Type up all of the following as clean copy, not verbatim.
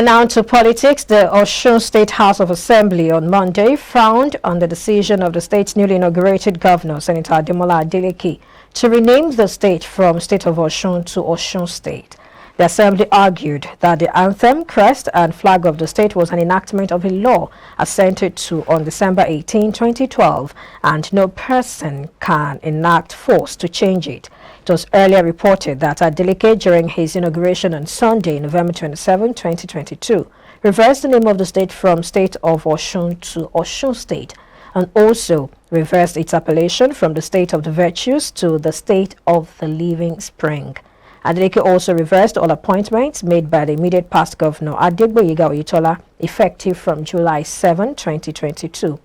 And now to politics. The Osun State House of Assembly on Monday frowned on the decision of the state's newly inaugurated governor, Senator Ademola Adeleke, to rename the state from State of Osun to Osun State. The Assembly argued that the anthem, crest, and flag of the state was an enactment of a law assented to on December 18, 2012, and no person can enact force to change it. It was earlier reported that Adeleke, during his inauguration on Sunday, November 27, 2022, reversed the name of the state from State of Osun to Osun State, and also reversed its appellation from the State of the Virtues to the State of the Living Spring. Adeleke also reversed all appointments made by the immediate past governor, Adegboyega Oyetola, effective from July 7, 2022.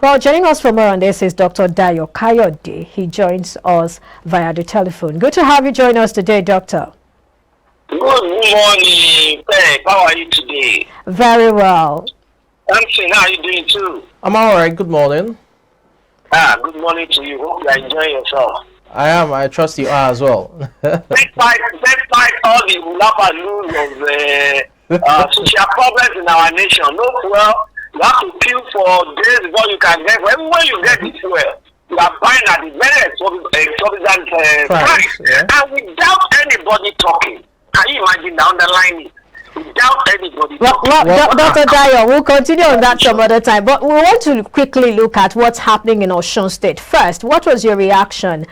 Well, joining us for more on this is Dr. Dayo Kayode. He joins us via the telephone. Good to have you join us today, Doctor. Good morning, Peg. How are you today? Very well. Anthem, how are you doing too? I'm all right. Good morning. Good morning to you. Hope you are enjoying yourself. I am. I trust you are as well. Despite all the hula-baloo of social problems in our nation, no fuel, you have to queue for days before you can get. Everywhere you get the fuel, you are buying at the very exorbitant price, yeah. And without anybody talking. Can you imagine the underlying? Without anybody talking. Well, Dr. Dayo, we'll continue on that some other time, but we want to quickly look at what's happening in Osun State. First, what was your reaction?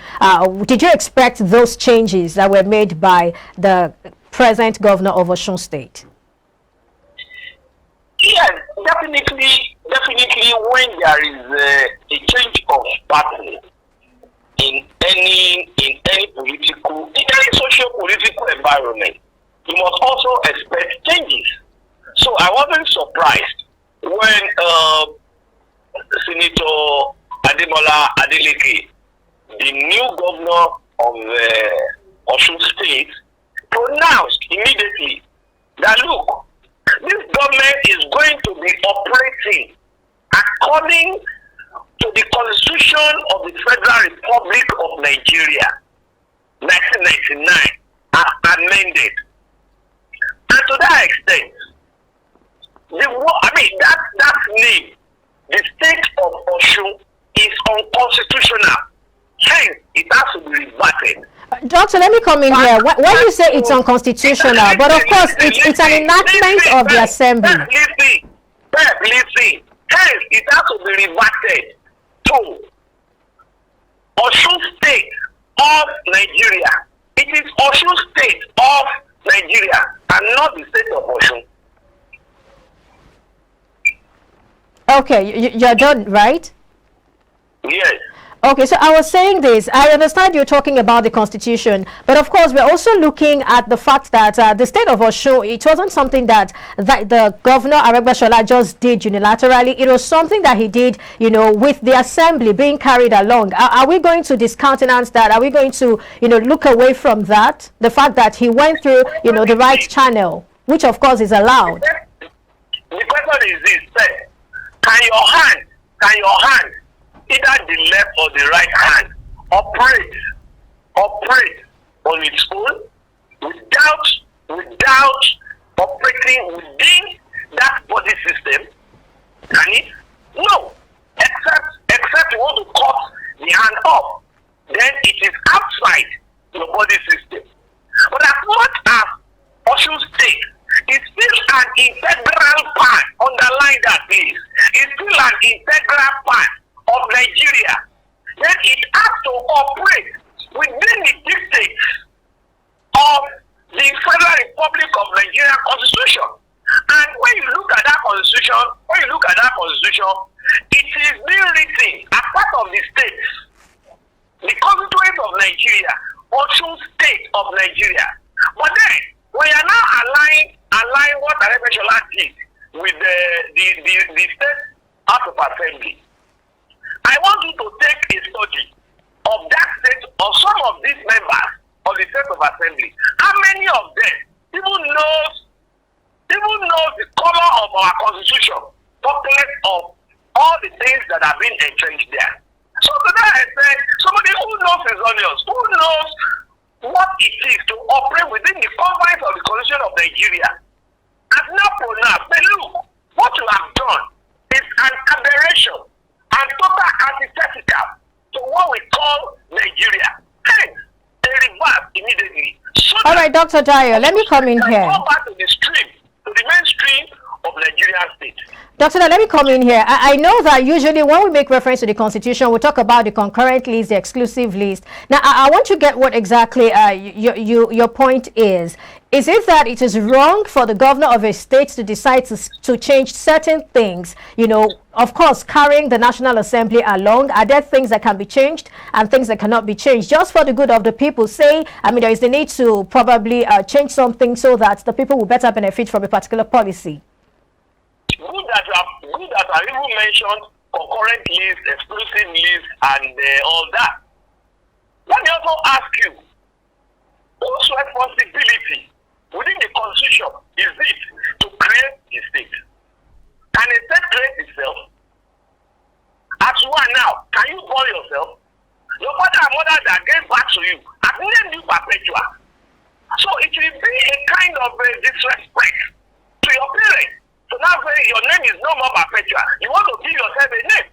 Did you expect those changes that were made by the present governor of Osun State? Yes, definitely when there is a change of party in any socio-political environment, you must also expect changes. So I wasn't surprised when Senator Ademola Adeleke, the new governor of Osun State, pronounced immediately that, look, this government is going to be operating according to the Constitution of the Federal Republic of Nigeria, 1999, as amended. And to that extent, that name, the state of Osun, is unconstitutional. Hence, it has to be reverted. Doctor, let me come in here. When you say it's unconstitutional, but of course it's an enactment of the assembly. Listen. Hence, it has to be reverted to Osun State of Nigeria. It is Osun State of Nigeria and not the state of Osun. Okay, you're done, right? Yes. Okay, so I was saying this. I understand you're talking about the Constitution, but of course we're also looking at the fact that the state of Osun, it wasn't something that the governor Adegboyega just did unilaterally. It was something that he did, with the assembly being carried along. Are we going to discountenance that? Are we going to, look away from that? The fact that he went through, the right channel, which of course is allowed. The question is this: can your hand, either the left or the right hand, operate on its own without operating within that body system? Can it? No. Except you want to cut the hand off, then it is outside your body system. But as much as Osun State is still an integral part, underline that please, it's still an integral part of Nigeria, then it has to operate within the dictates of the Federal Republic of Nigeria Constitution. And when you look at that constitution, it is being written as part of the states, the constituent of Nigeria, Osun State of Nigeria. But then, when you are now align what Adegboyega did with the state House of Assembly, I want you to take a study of that state, of some of these members of the state of assembly. How many of them even knows the color of our constitution, talking of all the things that have been entrenched there? So to that extent, somebody who knows his onions, who knows what it is to operate within the confines of the Constitution of Nigeria, has now right, Dr. Dio, let me come in here. Go back to the stream, to the mainstream of Nigerian state. Dr. Let me come in here. I know that usually when we make reference to the Constitution, we talk about the concurrent list, the exclusive list. Now, I want to get what exactly your point is. Is it that it is wrong for the governor of a state to decide to change certain things, you know, of course, carrying the National Assembly along? Are there things that can be changed and things that cannot be changed just for the good of the people? Say, I mean, there is the need to probably change something so that the people will better benefit from a particular policy. Good that I even mentioned concurrent list, exclusive list, and all that. Let me also ask you, whose responsibility within the Constitution is it to create a state? Can a state create itself? As you are now, can you call yourself? Your father and mother that gave back to you have named you perpetual. So it will be a kind of disrespect to your parents. So now your name is no more perpetual. You want to give yourself a name.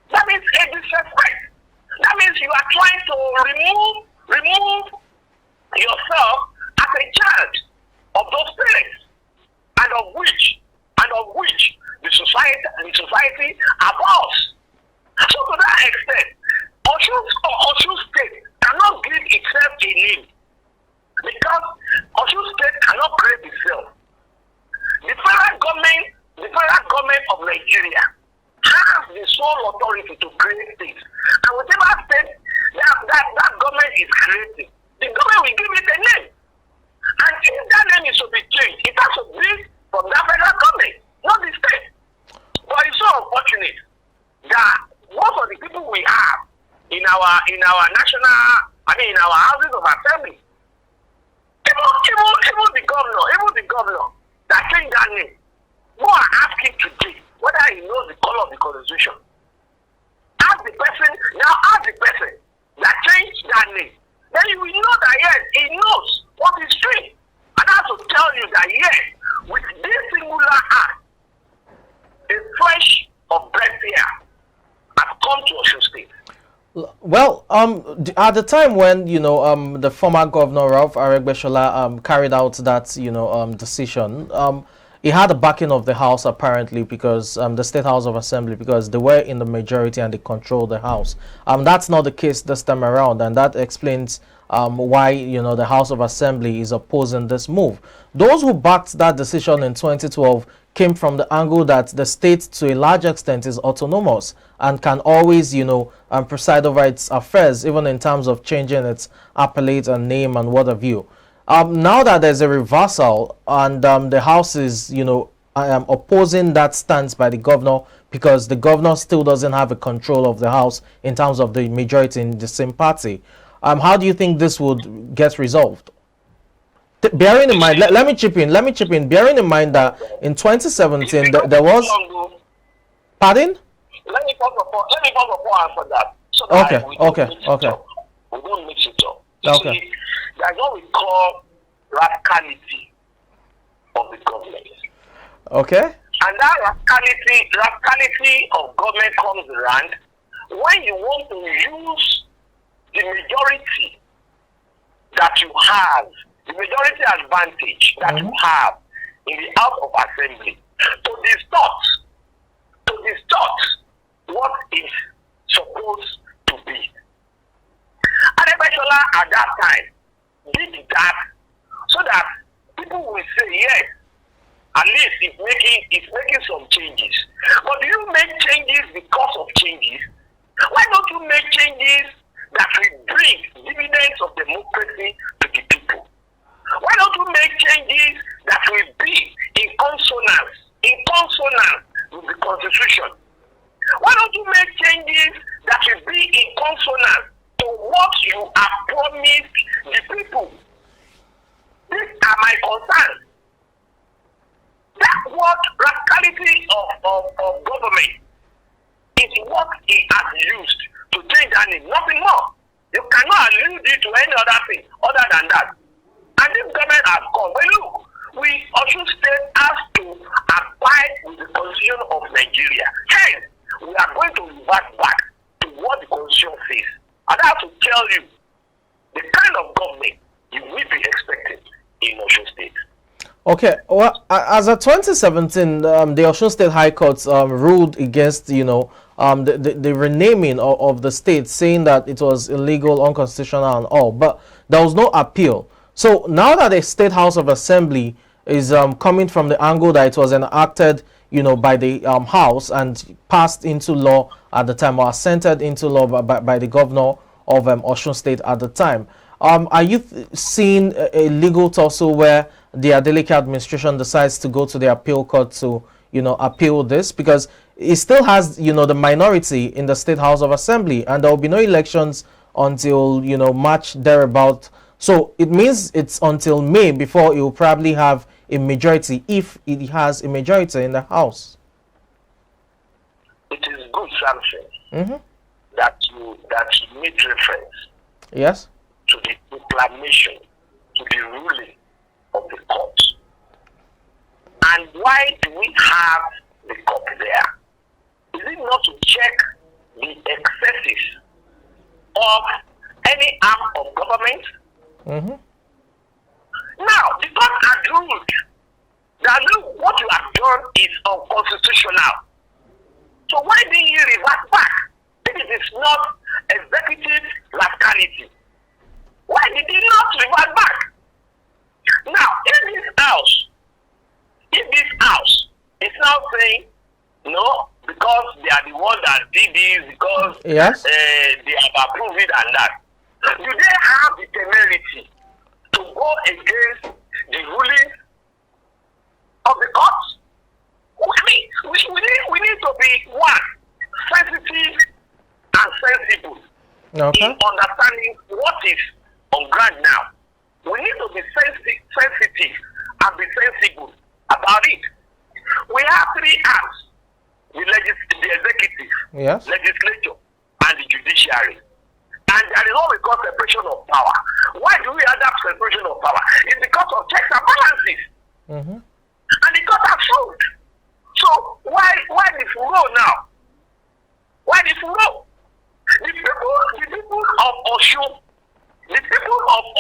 That means a disrespect. That means you are trying to remove yourself as a child of those parents, and of which the society abhors. So to that extent, Osun State cannot give itself a name, because Osun State cannot create itself. The federal government of Nigeria has the sole authority to create things. And whatever state that government is creating, the government will give it a name. And if that name is to be changed, it has to be from that federal government, not the state. But it's so unfortunate that most of the people we have in our national, in our houses of assembly, even the governor that changed that name, who are asking today whether he knows the color of the Constitution. Ask the person that changed that name. Then you will know that yes, he knows what is true. And I have to tell you that yes, with this singular act, a fresh of breath here has come to Osun State. Well, at the time when the former governor Ralph Adegboyega carried out that decision, he had the backing of the House apparently, because the State House of Assembly, because they were in the majority and they controlled the House. That's not the case this time around, and that explains why the House of Assembly is opposing this move. Those who backed that decision in 2012 came from the angle that the state to a large extent is autonomous and can always preside over its affairs, even in terms of changing its appellate and name and what have you. Now that there's a reversal and the House is opposing that stance by the governor, because the governor still doesn't have a control of the House in terms of the majority in the same party, how do you think this would get resolved? Bearing in mind, let me chip in. Bearing in mind that in 2017 there was. Pardon? Let me first of all answer that. So that okay. We don't mix it up. Okay. See, there's what we call rascality of the government. Okay. And that rascality of government comes around when you want to use the majority that you have, the majority advantage that you have in the House of Assembly to distort what is supposed to be. Adegboyega at that time did that so that people will say yes, at least it's making some changes. But do you make changes because of changes? Why don't you make changes that will bring dividends of democracy to the people? Why don't you make changes that will be in consonance with the Constitution? Why don't you make changes that will be in consonance to what you have promised the people? These are my concerns. That's what rascality of government is, what he has used to change that name, nothing more. You cannot allude it to any other thing other than that. And this government has gone. But look, Osun State has to abide with the Constitution of Nigeria. Hence, we are going to revert back to what the Constitution says. And I have to tell you, the kind of government you need Okay, well, as of 2017, the Osun State High Court ruled against, the renaming of the state, saying that it was illegal, unconstitutional, and all. But there was no appeal. So now that the State House of Assembly is coming from the angle that it was enacted, by the House and passed into law at the time, or assented into law by the governor of Osun State at the time. Are you seeing a legal tussle where the Adeleke administration decides to go to the appeal court to, appeal this? Because it still has, the minority in the State House of Assembly, and there will be no elections until, March thereabout. So it means it's until May before it will probably have a majority, if it has a majority in the House. It is good something that you made reference. Yes. To the proclamation, to the ruling of the court. And why do we have the court there? Is it not to check the excesses of any arm of government? Now, the court had ruled that, look, what you have done is unconstitutional. So why didn't you revert back? If it is not executive rascality, why did he not revert back? Now, if this house is now saying, no, because they are the ones that did this, because they have approved it and that, do they have the temerity to go against the ruling of the courts? I mean, we need to be, one, sensitive and sensible in understanding what is on ground now. We need to be sensitive and be sensible about it. We have three arms: the executive, legislature, and the judiciary. And there is what we call separation of power. Why do we have that separation of power? It's because of checks and balances. And the court has ruled. So why the furor now? Why the furor? The people of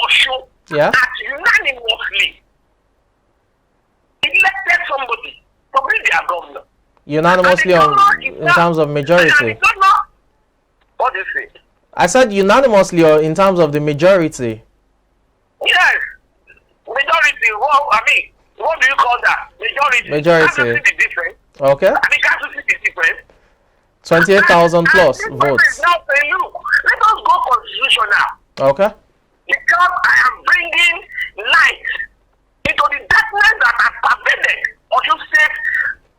Osun, that unanimously elected somebody to be their governor. Unanimously in terms of majority. What do you say? I said unanimously or in terms of the majority. Yes. Majority. Well, I mean, what do you call that? Majority. Can't you see the difference? Okay. I mean, can't you see the difference? 28,000 plus votes. Now say, look, let us go constitutional. Okay. Because I am bringing light into the darkness that has pervaded Osun State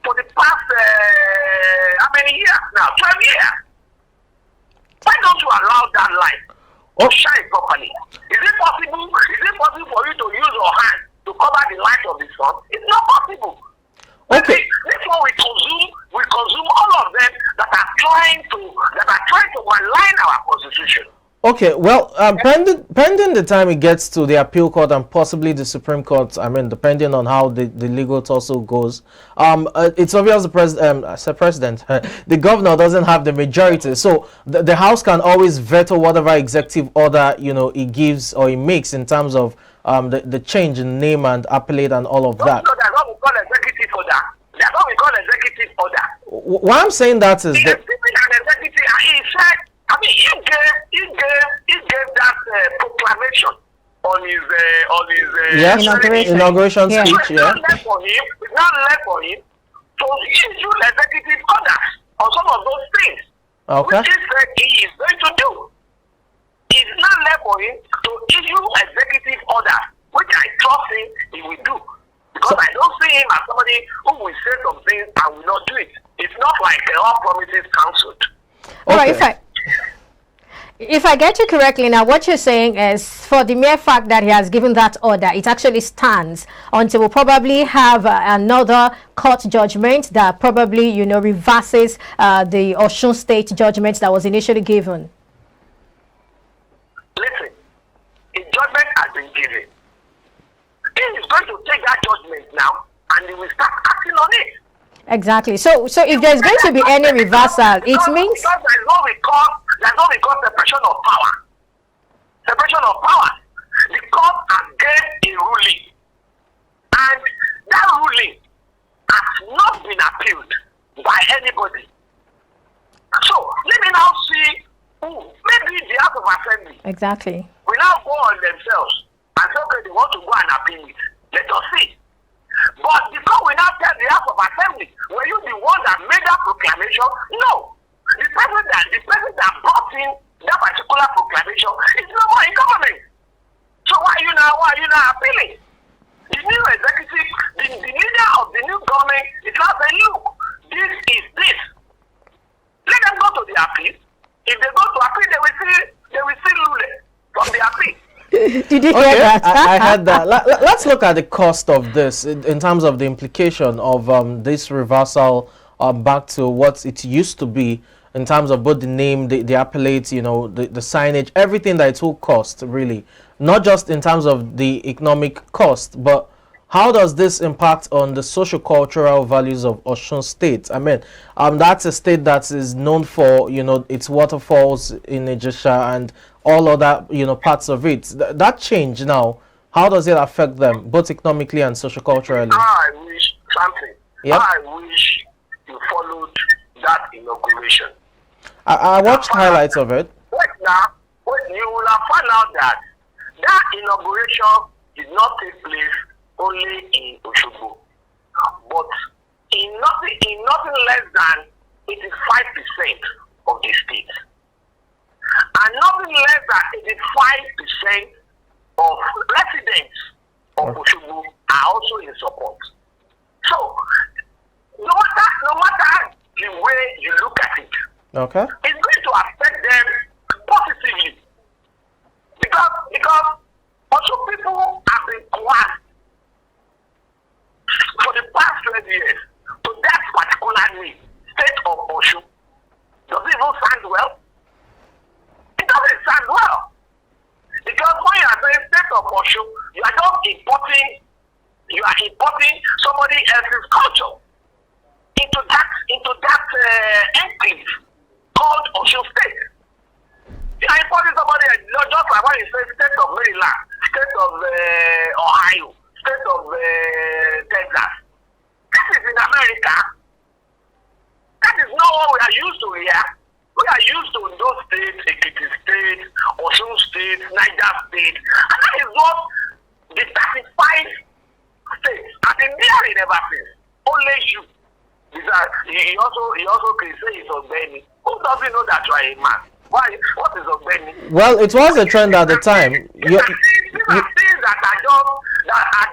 for the past, how many years now? 12 years. Why don't you allow that light to shine properly? Is it possible for you to use your hand to cover the light of the sun? It's not possible. Okay. Therefore, we consume all of them that are trying to malign our constitution. Okay, well, pending the time it gets to the appeal court and possibly the Supreme Court, I mean, depending on how the legal tussle goes, it's obvious the governor doesn't have the majority, so the House can always veto whatever executive order it gives or it makes in terms of the change in name and appellate and all of that. No, that's what we call executive order. That's what we call executive order. Why I'm saying that is that he said, I mean, he gave that proclamation on his inauguration speech. It's not left for him to issue executive orders on some of those things. Okay. Which he said he is going to do. It's not left for him to issue executive orders, which I trust him he will do. Because I don't see him as somebody who will say some things and will not do it. It's not like all promises cancelled. All right, if I get you correctly now, what you're saying is for the mere fact that he has given that order, it actually stands until we probably have another court judgment that probably, reverses the Osun State judgment that was initially given. Listen, a judgment has been given. He is going to take that judgment now and he will start acting on it. Exactly. So if there's going to be any reversal, it means... Because there's what we call separation of power. Separation of power. The court has given a ruling. And that ruling has not been appealed by anybody. So let me now see who, maybe the House of Assembly. Exactly. We now go on themselves and say, okay, they want to go and appeal it. Let us see. But because we now tell the House of Assembly, were you the one that made that proclamation? No. The person that brought in that particular proclamation is no more in government. So why are you now appealing? The new executive, the leader of the new government is now saying, look, this is this. Let them go to the appeal. If they go to appeal, they will see Lule from the appeal. Did you hear that? I had that. Let's look at the cost of this in terms of the implication of this reversal back to what it used to be in terms of both the name, the appellate, you know, the signage, everything that it will cost, really. Not just in terms of the economic cost, but how does this impact on the socio-cultural values of Osun State? I mean, that's a state that is known for, you know, its waterfalls in Ijesha and all other, you know, parts of it. That change now, how does it affect them, both economically and socio-culturally? I wish something. Yep. I wish you followed that inauguration. I watched highlights of it. Wait now, you will have found out that inauguration did not take place only in Osogbo, but in nothing less than 85% of the state, and nothing less than 85% of residents of Osogbo are also in support. So, no matter the way you look at it, Okay. it's going to affect them positively, because also people have been coerced for the past 20 years to that particular name, State of Osun. Does it even sound well? It doesn't sound well. Because when you are saying State of Osun, you are just importing somebody else's culture into that enclave called Osun State. You are importing somebody else, just like when you say State of Maryland, State of Ohio, State of Texas. This is in America. That is not what we are used to here. We are used to those states, Ekiti State, Osun State, Niger State, and that is what the 35 states have been hearing ever since. Only you. Because he also can say it's Ogbeni. Who doesn't know that you are a man? Why? What is Ogbeni? Well, it was a trend at the time. These are things that are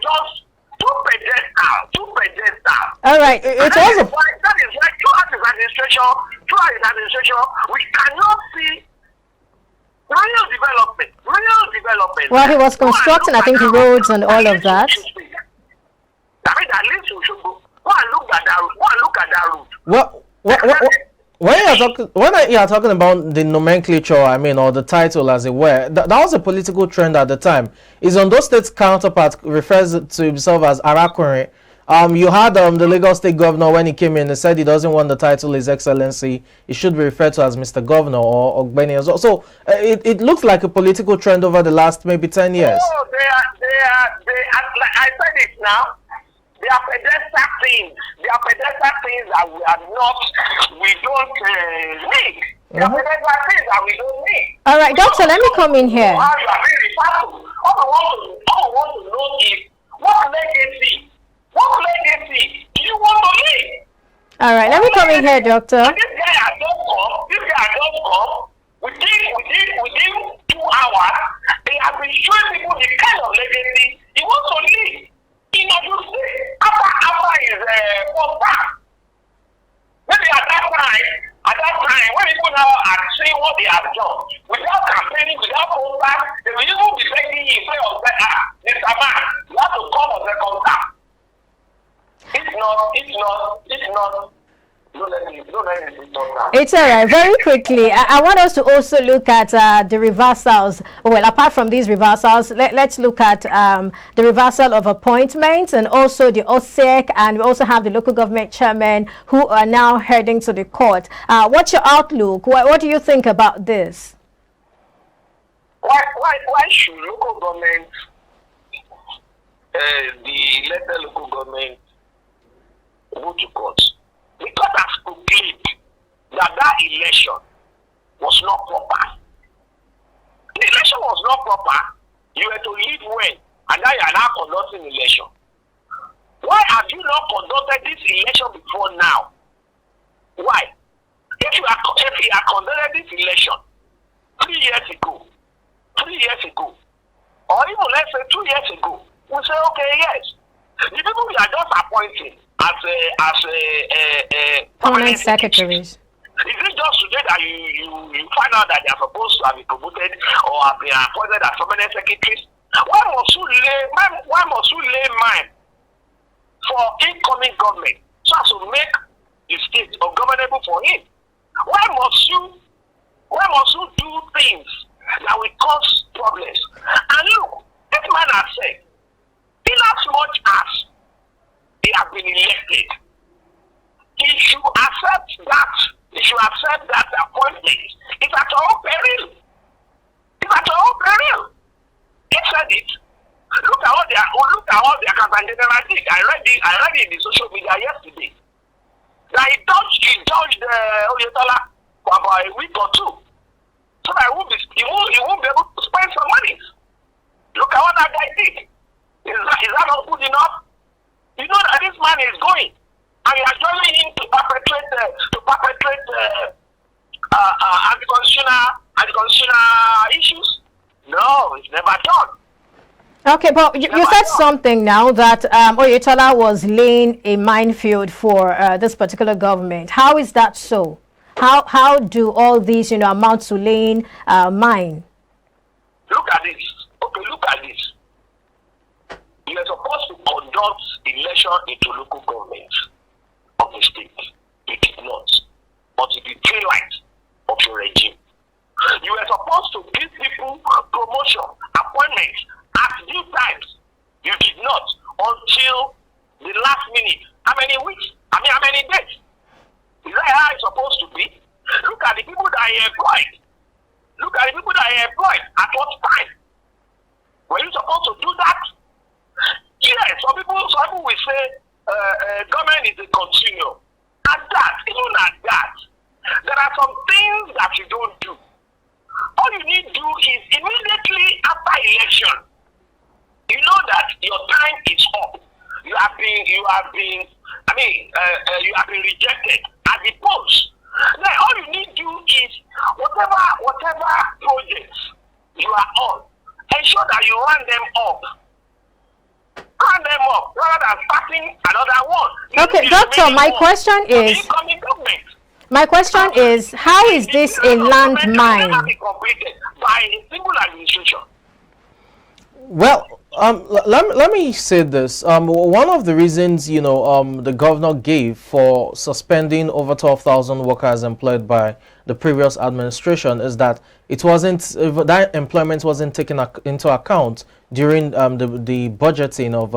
just too pedestal. All right. It was a... That is why throughout his administration, we cannot see real development. Well, he was constructing, I think, the roads and all of that. I mean, at least you should go and look at that route. Well, when you are talking about the nomenclature, I mean, or the title as it were, that was a political trend at the time. Is Ondo State's counterpart refers to himself as Arakunrin. You had the Lagos State governor when he came in, he said he doesn't want the title His Excellency. He should be referred to as Mr. Governor or Ogbeni as well. So it looks like a political trend over the last maybe 10 years. Oh, they are, like I said it now. They are pedestal things. They are pedestal things that we don't need. They are pedestal things that we don't need. All right, doctor, let me come in here. All we want to know is what legacy do you want to leave? All right, let me come in here, doctor. This guy has just come. Within 2 hours, they have been showing people the kind of legacy he wants to leave. After his first term. Maybe at that time, when people now are saying what they have done, without campaigning, without posters, they will even be begging you, say, Mr. Man, you have to come on second term. It's not. Don't let me talk. It's all right. Very quickly, I want us to also look at the reversals. Well, apart from these reversals, let's look at the reversal of appointments and also the OSEC, and we also have the local government chairmen who are now heading to the court. What's your outlook? What do you think about this? Why should local government the elected local government go to court. The court has proclaimed that that election was not proper. The election was not proper. You were to leave when, and now you are now conducting election. Why have you not conducted this election before now? Why? If you are conducted this election 3 years ago, or even let's say 2 years ago, we say, okay, yes. The people we are just appointing as permanent secretaries. Is it just today that you find out that they are supposed to have been promoted or have been appointed as permanent secretaries? Why must you lay mind for incoming government so as to make the state ungovernable for him? Why must you do things that will cause problems? And look, this man has said, in as much as he has been elected, he should accept that appointment. It's at your own peril. It's at your own peril. He said it. Look at all the campaign general did. I read it in the social media yesterday. That he dodged Oyetola for about a week or two. So that he won't be able to spend some money. Look at what that guy did. Is that not good enough? You know that this man is going, and you are joining him to perpetrate anti-constitutional issues. No, it's never done. Okay, but you said something now that Oyetola was laying a minefield for this particular government. How is that so? How do all these, amount to laying mine? Look at this. Okay, look at this. You are supposed to conduct election into local government of the state. You did not. Until the daylight of your regime. You are supposed to give people promotion, appointments at due times. You did not until the last minute. How many weeks? How many days? Is that how it's supposed to be? Look at the people that are employed. Look at the people that are employed. At what time? Were you supposed to do that? Yes, some people will say government is a continuum. At that, even at that, there are some things that you don't do. All you need to do is immediately after election, you know that your time is up. You have been rejected at the polls. Then all you need to do is whatever projects you are on, ensure that you run them up. Run them up rather than starting another one. Okay, Doctor, my question is, how is this a landmine? Be completed by a single administration. Well, let me say this. One of the reasons, the governor gave for suspending over 12,000 workers employed by the previous administration is that that employment wasn't taken into account during the budgeting of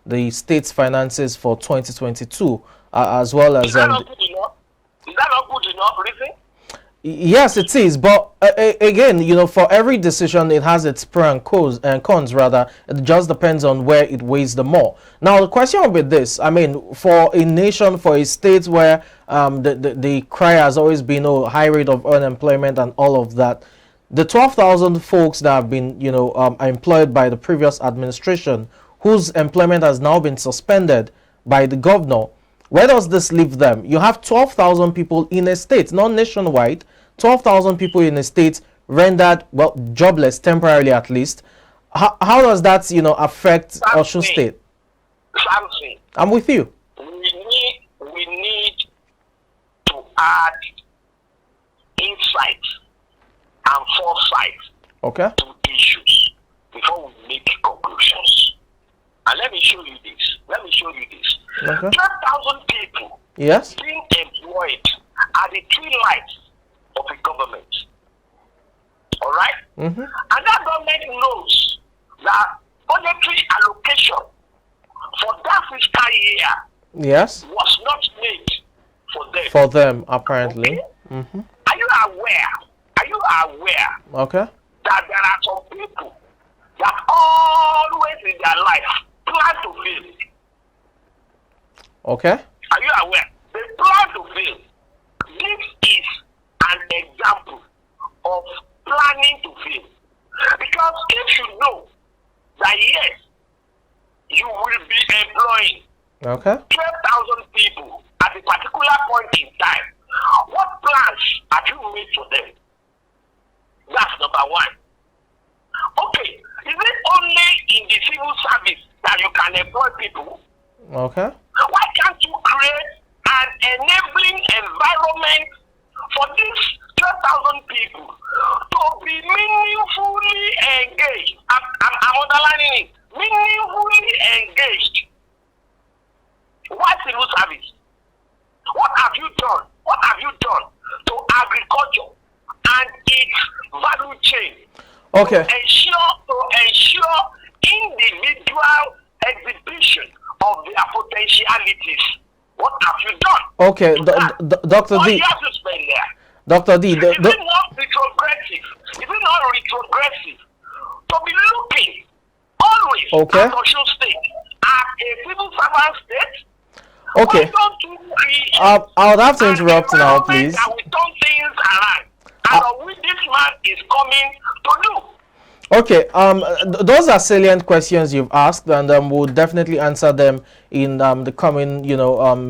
the state's finances for 2022, as well as. Is that not good enough? Is that not good enough reason? Yes, it is, but again, for every decision, it has its pros and cons. Rather, it just depends on where it weighs the more. Now, the question with this, for a nation, for a state where the cry has always been high rate of unemployment and all of that, the 12,000 folks that have been, employed by the previous administration, whose employment has now been suspended by the governor. Where does this leave them? You have 12,000 people in a state, not nationwide, 12,000 people in a state rendered, jobless temporarily at least. How does that, affect Osun State? Something. I'm with you. We need to add insight and foresight to issues before we make conclusions. And let me show you this. Okay. 12,000 people being employed are the three lights of a government. All right? Mm-hmm. And that government knows that budgetary allocation for that fiscal year was not made for them. For them, apparently. Okay? Mm-hmm. Are you aware that there are some people that always in their life plan to fail. Okay. Are you aware? They plan to fail. This is an example of planning to fail. Because if you know that yes, you will be employing Okay. 12,000 people at a particular point in time, what plans have you made for them? That's number one. Okay, is it only in the civil service that you can employ people? Okay. Why can't you create an enabling environment for these 12,000 people to be meaningfully engaged? I'm underlining it. Meaningfully engaged. Why civil service? What have you done? What have you done to agriculture and its value chain? Okay. To ensure individual exhibition of their potentialities. What have you done? Okay, Dr. What D. you have to spend there? Dr. D. Is it not retrogressive? Is it not retrogressive to be looking always Okay. at Osun State as a civil servant state? Okay. Why don't you create I would have to an interrupt now, environment please. that will turn things around, and of which this man is coming to do? Okay, those are salient questions you've asked, and we'll definitely answer them in the coming,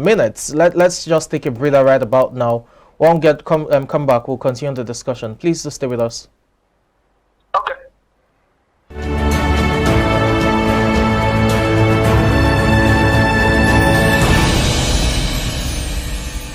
minutes. Let's just take a breather right about now. Won't come back. We'll continue the discussion. Please do stay with us.